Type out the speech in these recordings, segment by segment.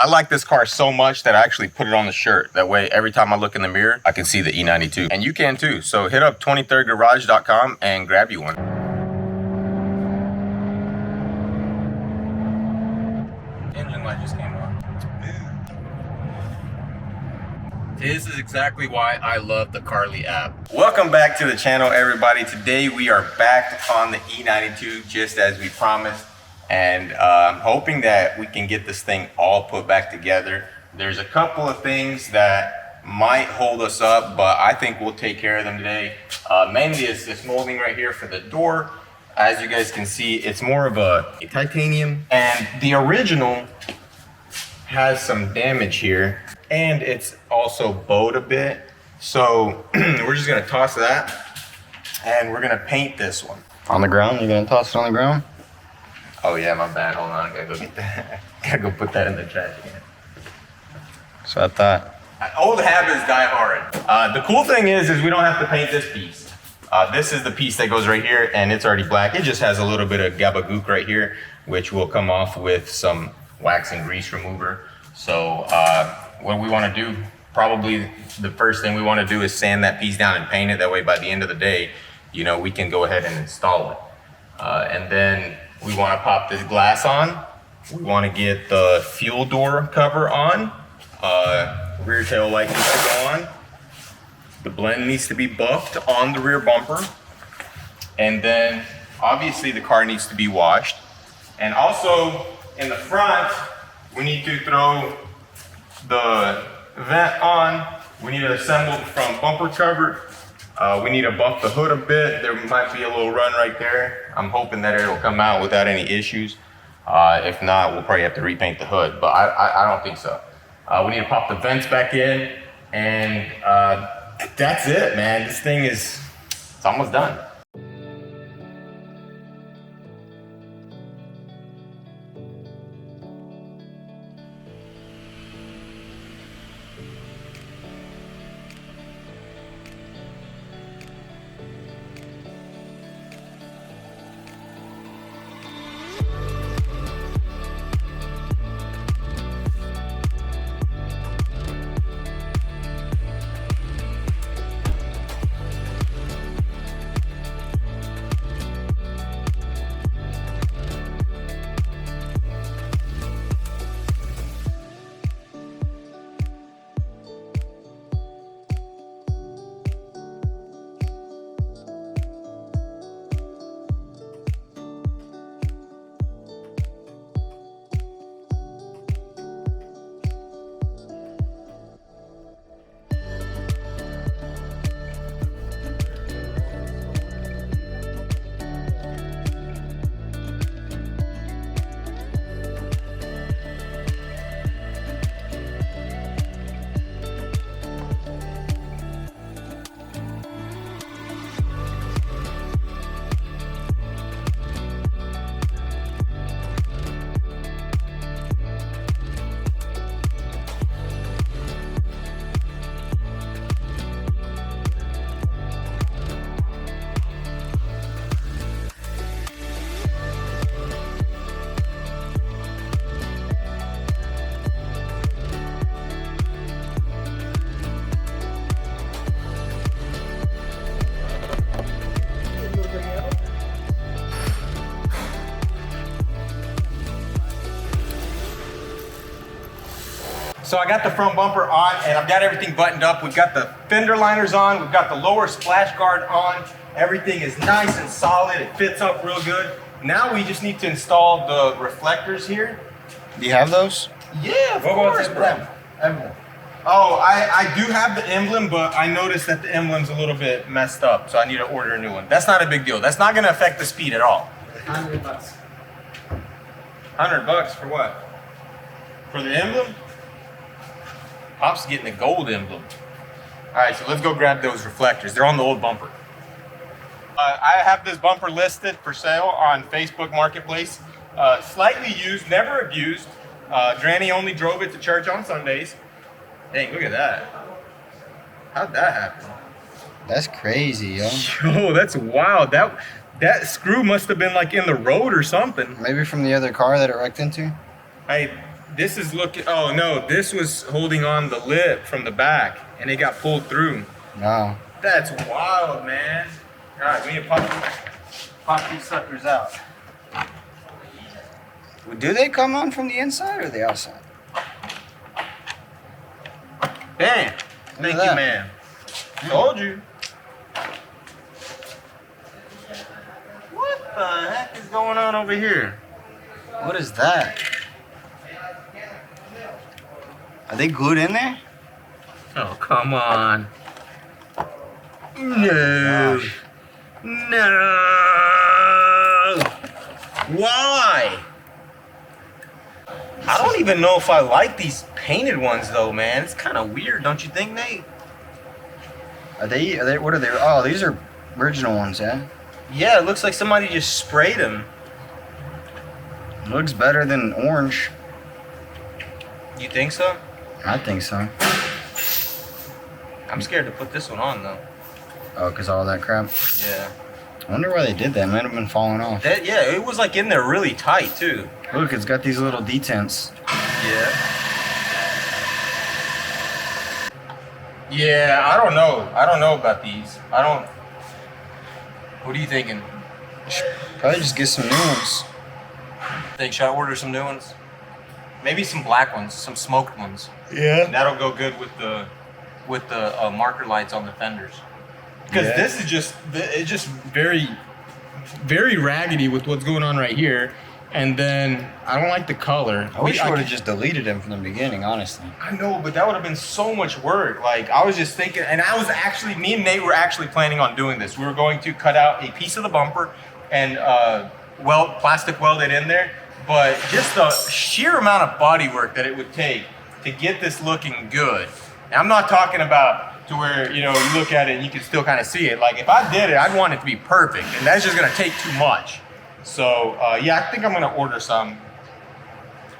I like this car so much that I actually put it on the shirt. That way, every time I look in the mirror, I can see the E92. And you can too. So hit up 23rdgarage.com and grab you one. Engine light just came on. This is exactly why I love the Carly app. Welcome back to the channel, everybody. Today we are back on the E92 just as we promised. And I'm hoping that we can get this thing all put back together. There's a couple of things that might hold us up, but I think we'll take care of them today. Mainly is this molding right here for the door. As you guys can see, it's more of a titanium, and the original has some damage here, and it's also bowed a bit. So we're just gonna toss that, and we're gonna paint this one. On the ground? You're gonna toss it on the ground? Oh yeah, my bad. Hold on, I gotta go get that. Gotta go put that in the trash again. So I thought. Old habits die hard. The cool thing is we don't have to paint this piece. This is the piece that goes right here, and it's already black. It just has a little bit of gabagook right here, which will come off with some wax and grease remover. So what we want to do, probably the first thing we want to do is sand that piece down and paint it. That way, by the end of the day, you know, we can go ahead and install it. And then we want to pop this glass on. We want to get the fuel door cover on. Rear tail light needs to go on. The blend needs to be buffed on the rear bumper. And then obviously the car needs to be washed. And also in the front, we need to throw the vent on. We need to assemble the front bumper cover. We need to buff the hood a bit. There might be a little run right there. I'm hoping that it'll come out without any issues. If not, we'll probably have to repaint the hood, but I don't think so. We need to pop the vents back in, and that's it, man. This thing it's almost done. So I got the front bumper on, and I've got everything buttoned up. We've got the fender liners on. We've got the lower splash guard on. Everything is nice and solid. It fits up real good. Now we just need to install the reflectors here. Do you have those? Yeah, of course, bro. Emblem. Oh, I do have the emblem, but I noticed that the emblem's a little bit messed up, so I need to order a new one. That's not a big deal. That's not going to affect the speed at all. $100. $100 for what? For the emblem? Pop's getting a gold emblem. All right, so let's go grab those reflectors. They're on the old bumper. I have this bumper listed for sale on Facebook Marketplace. Slightly used, never abused. Granny only drove it to church on Sundays. Dang, look at that. How'd that happen? That's crazy, yo. Yo, that's wild. That screw must have been like in the road or something. Maybe from the other car that it wrecked into? Hey, This is looking, oh no, this was holding on the lip from the back and it got pulled through. No. That's wild, man. All right, we need to pop these suckers out. Do they come on from the inside or the outside? Bam. Thank you, that. man. Told you. What the heck is going on over here? What is that? Are they glued in there? Oh, come on. No. Gosh. No. Why? I don't even know if I like these painted ones though, man. It's kind of weird, don't you think, Nate? Are they, what are they? Oh, these are original ones, yeah? Yeah, it looks like somebody just sprayed them. Looks better than orange. You think so? I think so. I'm scared to put this one on though. Oh, because all that crap. Yeah. I wonder why they did that. Might have been falling off. Yeah, it was like in there really tight too. Look, it's got these little detents. Yeah. Yeah, I don't know. I don't know about these. What are you thinking? Probably just get some new ones. Think should I order some new ones? Maybe some black ones, some smoked ones. Yeah. That'll go good with the marker lights on the fenders. Because Yeah. this is it's just very, very raggedy with what's going on right here. And then I don't like the color. I wish I would have just deleted them from the beginning, honestly. I know, but that would have been so much work. Like, I was just thinking, and me and Nate were actually planning on doing this. We were going to cut out a piece of the bumper and plastic weld it in there. But just the sheer amount of body work that it would take to get this looking good. And I'm not talking about to where, you look at it and you can still kind of see it. Like, if I did it, I'd want it to be perfect. And that's just going to take too much. So, yeah, I think I'm going to order some.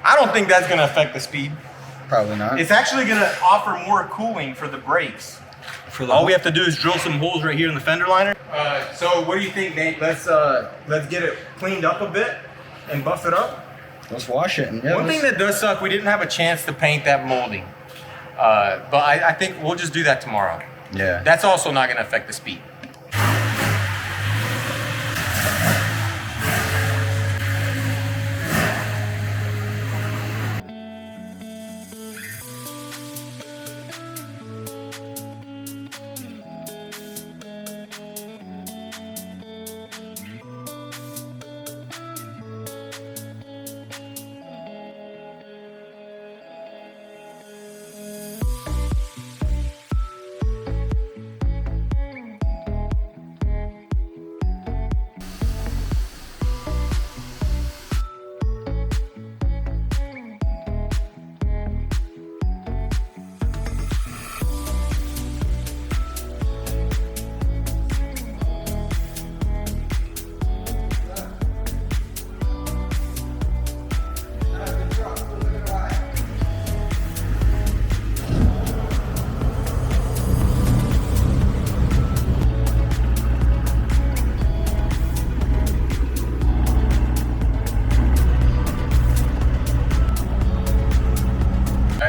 I don't think that's going to affect the speed. Probably not. It's actually going to offer more cooling for the brakes. All we have to do is drill some holes right here in the fender liner. So what do you think, Nate? Let's get it cleaned up a bit and buff it up. Let's wash it. And One thing that does suck, we didn't have a chance to paint that molding. But I think we'll just do that tomorrow. Yeah. That's also not going to affect the speed.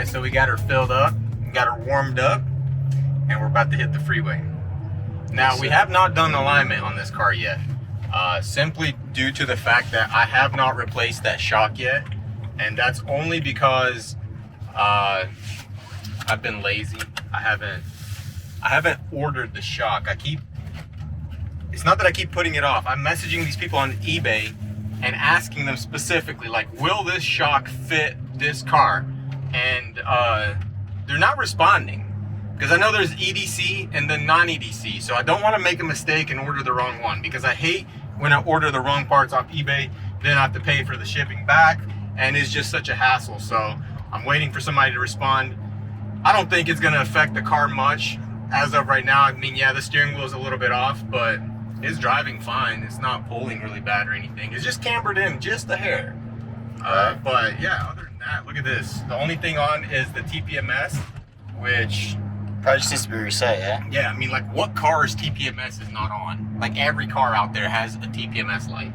So we got her filled up, got her warmed up, and we're about to hit the freeway. Now, we have not done alignment on this car yet, simply due to the fact that I have not replaced that shock yet, and that's only because I've been lazy. I haven't ordered the shock. It's not that I keep putting it off. I'm messaging these people on eBay and asking them specifically, like, will this shock fit this car? And they're not responding because I know there's EDC and then non-EDC. So I don't want to make a mistake and order the wrong one, because I hate when I order the wrong parts off eBay, then I have to pay for the shipping back, and it's just such a hassle. So I'm waiting for somebody to respond. I don't think it's going to affect the car much as of right now. I mean, yeah, the steering wheel is a little bit off, but it's driving fine. It's not pulling really bad or anything. It's just cambered in just a hair. But yeah, other than that, look at this. The only thing on is the TPMS, which probably just needs to be reset, yeah? Yeah, I mean, like, what car's TPMS is not on? Like, every car out there has a TPMS light.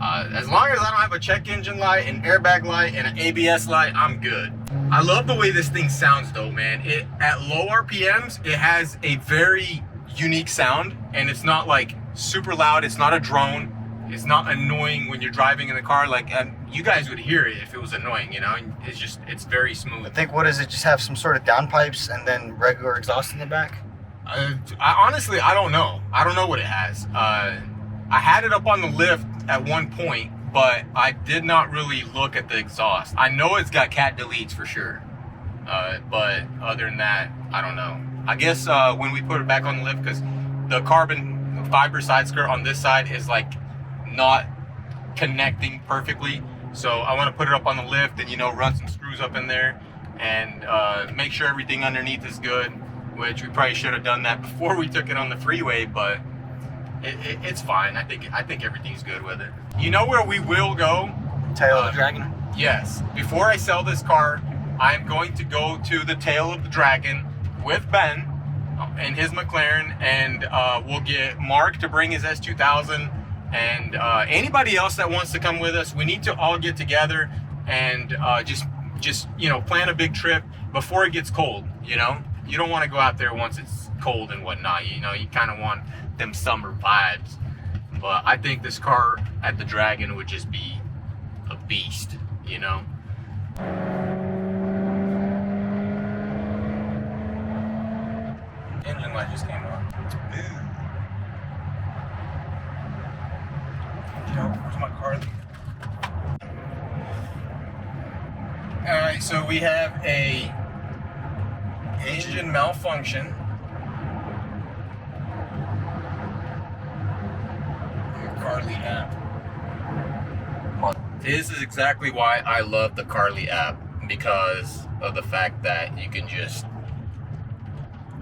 As long as I don't have a check engine light, an airbag light, and an ABS light, I'm good. I love the way this thing sounds though, man. It at low RPMs, it has a very unique sound, and it's not like super loud. It's not a drone. It's not annoying when you're driving in the car. Like, you guys would hear it if it was annoying, you know? It's very smooth. I think, what does it just have some sort of downpipes and then regular exhaust in the back? I honestly, I don't know. I don't know what it has. I had it up on the lift at one point, but I did not really look at the exhaust. I know it's got cat deletes for sure. But other than that, I don't know. I guess when we put it back on the lift, because the carbon fiber side skirt on this side is like not connecting perfectly. So I want to put it up on the lift and, you know, run some screws up in there and make sure everything underneath is good, which we probably should have done that before we took it on the freeway, but it's fine. I think everything's good with it. You know where we will go? Tail of the Dragon? Yes. Before I sell this car, I'm going to go to the Tail of the Dragon with Ben and his McLaren, and we'll get Mark to bring his S2000, and anybody else that wants to come with us. We need to all get together and just you know, plan a big trip before it gets cold. You know, you don't want to go out there once it's cold and whatnot. You know, you kind of want them summer vibes. But I think this car at the Dragon would just be a beast, you know. Engine light just came on. Where's my car? Alright, so we have a engine malfunction. Carly app. This is exactly why I love the Carly app, because of the fact that you can just,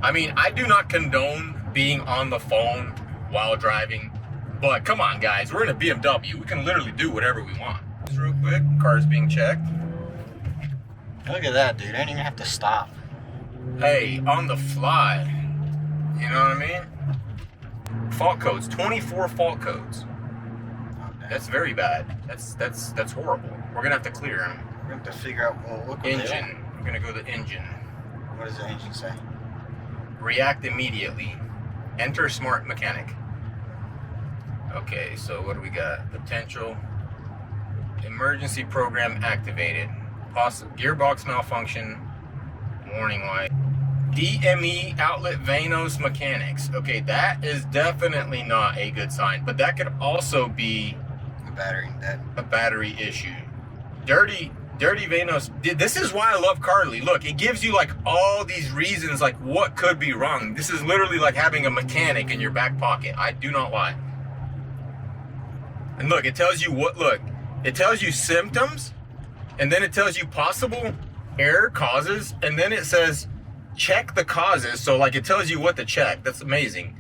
I mean, I do not condone being on the phone while driving, but come on guys, we're in a BMW. We can literally do whatever we want. Just real quick, car's being checked. Look at that, dude. I don't even have to stop. Hey, on the fly. You know what I mean? Fault codes, 24 fault codes. That's very bad. That's horrible. We're gonna have to clear them. We're gonna have to figure out, well, what engine. We're gonna go to the engine. What does the engine say? React immediately. Enter smart mechanic. Okay, so what do we got? Potential. Emergency program activated. Possible gearbox malfunction. Warning light. DME outlet Vanos mechanics. Okay, that is definitely not a good sign, but that could also be a battery issue. Dirty Vanos. This is why I love Carly. Look, it gives you like all these reasons like what could be wrong. This is literally like having a mechanic in your back pocket. I do not lie. And look, it tells you it tells you symptoms, and then it tells you possible error causes, and then it says check the causes. So like it tells you what to check. That's amazing.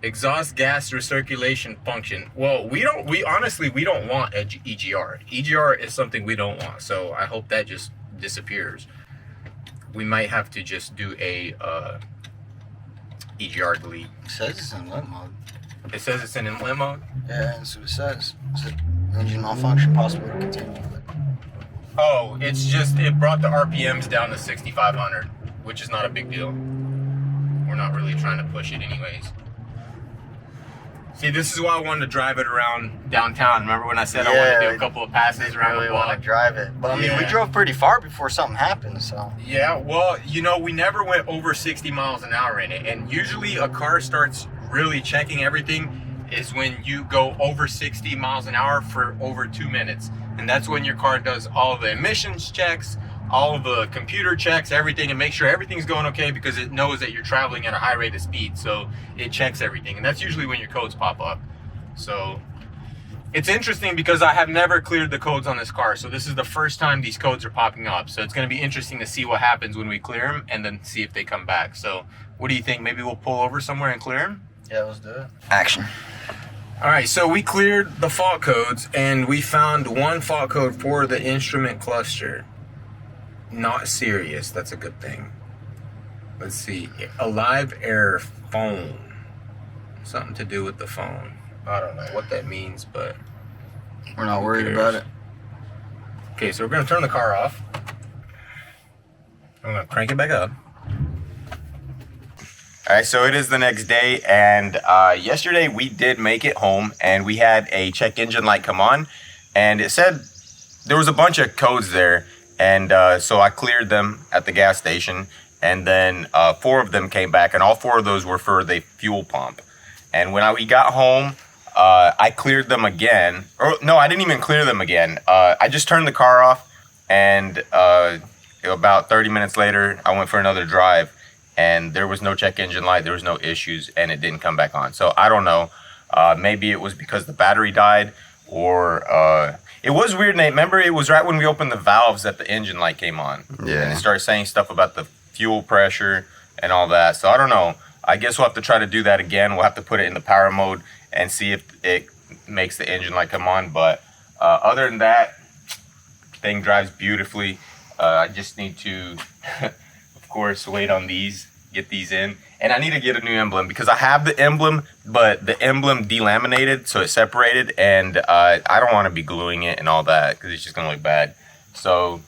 Exhaust gas recirculation function. Well, we honestly don't want EGR. EGR is something we don't want. So I hope that just disappears. We might have to just do a EGR delete. It says it's in limp mode. It says it's in limp mode? Yeah, that's what it says. It said engine malfunction possible to continue. Oh, it's just, it brought the RPMs down to 6,500, which is not a big deal. We're not really trying to push it anyways. See, this is why I wanted to drive it around downtown. Remember when I said I wanted to do a couple of passes around the block? Want to drive it. But I mean, we drove pretty far before something happened, so. Yeah, well, you know, we never went over 60 miles an hour in it. And usually a car starts really checking everything is when you go over 60 miles an hour for over 2 minutes. And that's when your car does all the emissions checks, all of the computer checks, everything, and make sure everything's going okay, because it knows that you're traveling at a high rate of speed. So it checks everything. And that's usually when your codes pop up. So it's interesting because I have never cleared the codes on this car. So this is the first time these codes are popping up. So it's going to be interesting to see what happens when we clear them and then see if they come back. So what do you think? Maybe we'll pull over somewhere and clear them? Yeah, let's do it. Action. All right, so we cleared the fault codes and we found one fault code for the instrument cluster. Not serious, that's a good thing. Let's see, a live error phone. Something to do with the phone. I don't know what that means, but We're not worried cares? about it. Okay, so we're gonna turn the car off. I'm gonna crank it back up. All right, so it is the next day, and yesterday we did make it home, and we had a check engine light come on, and it said there was a bunch of codes there, and so I cleared them at the gas station, and then 4 of them came back, and all 4 of those were for the fuel pump. And when we got home, I cleared them again. Or no, I didn't even clear them again. I just turned the car off, and about 30 minutes later, I went for another drive, and there was no check engine light, there was no issues, and it didn't come back on. So I don't know. Maybe it was because the battery died, or it was weird, Nate. Remember, it was right when we opened the valves that the engine light came on. Yeah. And it started saying stuff about the fuel pressure and all that. So I don't know. I guess we'll have to try to do that again. We'll have to put it in the power mode and see if it makes the engine light come on. But other than that, thing drives beautifully. I just need to, of course, wait on these, get these in. And I need to get a new emblem because I have the emblem, but the emblem delaminated, so it's separated. And I don't want to be gluing it and all that because it's just going to look bad. So,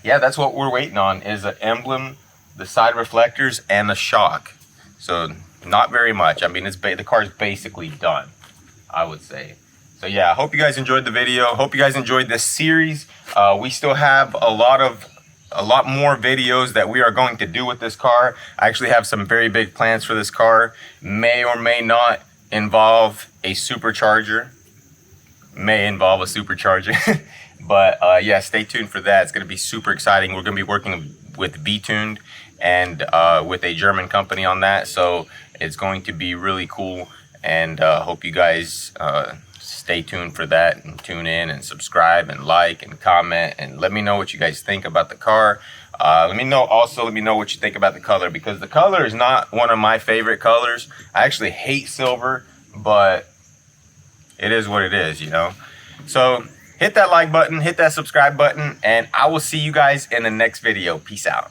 yeah, that's what we're waiting on is an emblem, the side reflectors, and the shock. So not very much. I mean, the car's basically done, I would say. So yeah, I hope you guys enjoyed the video. Hope you guys enjoyed this series. We still have a lot more videos that we are going to do with this car. I actually have some very big plans for this car. May or may not involve a supercharger. May involve a supercharger. But yeah, stay tuned for that. It's going to be super exciting. We're going to be working with V-Tuned and with a German company on that. So it's going to be really cool. And hope you guys stay tuned for that and tune in and subscribe and like and comment and let me know what you guys think about the car. Let me know what you think about the color, because the color is not one of my favorite colors. I actually hate silver, but it is what it is, you know. So hit that like button, hit that subscribe button, and I will see you guys in the next video. Peace out.